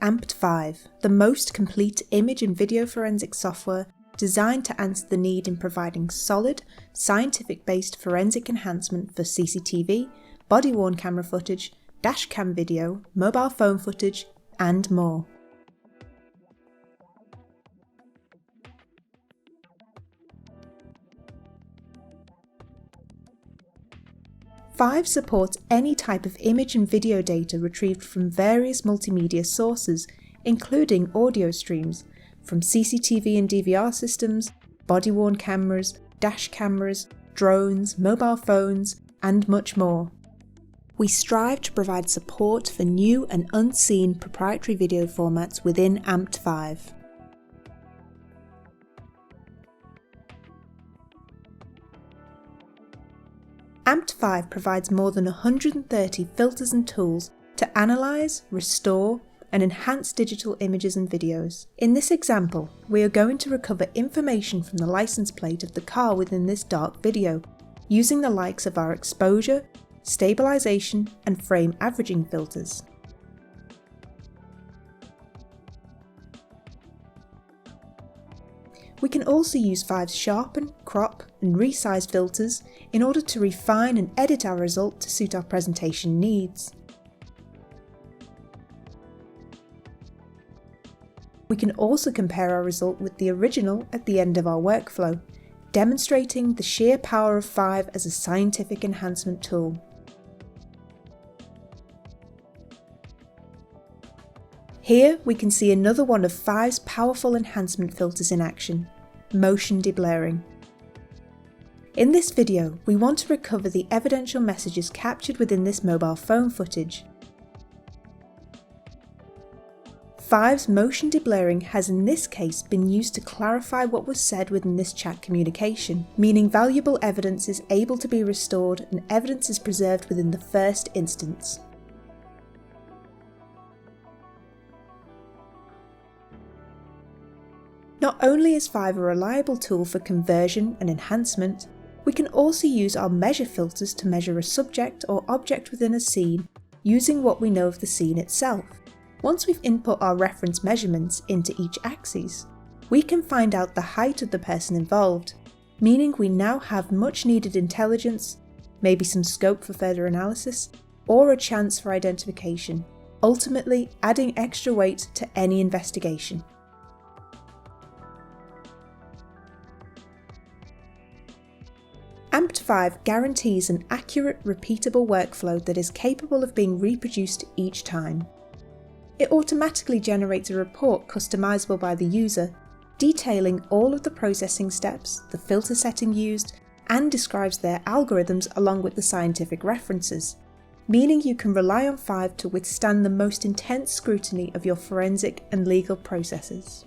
AMPT5, the most complete image and video forensic software designed to answer the need in providing solid, scientific-based forensic enhancement for CCTV, body-worn camera footage, dashcam video, mobile phone footage, and more. AMPT5 supports any type of image and video data retrieved from various multimedia sources, including audio streams, from CCTV and DVR systems, body-worn cameras, dash cameras, drones, mobile phones, and much more. We strive to provide support for new and unseen proprietary video formats within AMPT5. AMPT5 provides more than 130 filters and tools to analyse, restore, and enhance digital images and videos. In this example, we are going to recover information from the license plate of the car within this dark video, using the likes of our exposure, stabilisation, and frame averaging filters. We can also use AMPT5's sharpen, crop, and resize filters in order to refine and edit our result to suit our presentation needs. We can also compare our result with the original at the end of our workflow, demonstrating the sheer power of AMPT5 as a scientific enhancement tool. Here we can see another one of AMPT5's powerful enhancement filters in action, motion deblurring. In this video, we want to recover the evidential messages captured within this mobile phone footage. AMPT5's motion deblurring has in this case been used to clarify what was said within this chat communication, meaning valuable evidence is able to be restored and evidence is preserved within the first instance. Not only is AMPT5 a reliable tool for conversion and enhancement, we can also use our measure filters to measure a subject or object within a scene using what we know of the scene itself. Once we've input our reference measurements into each axis, we can find out the height of the person involved, meaning we now have much needed intelligence, maybe some scope for further analysis, or a chance for identification, ultimately adding extra weight to any investigation. AMPT5 guarantees an accurate, repeatable workflow that is capable of being reproduced each time. It automatically generates a report customizable by the user, detailing all of the processing steps, the filter setting used, and describes their algorithms along with the scientific references, meaning you can rely on AMPT5 to withstand the most intense scrutiny of your forensic and legal processes.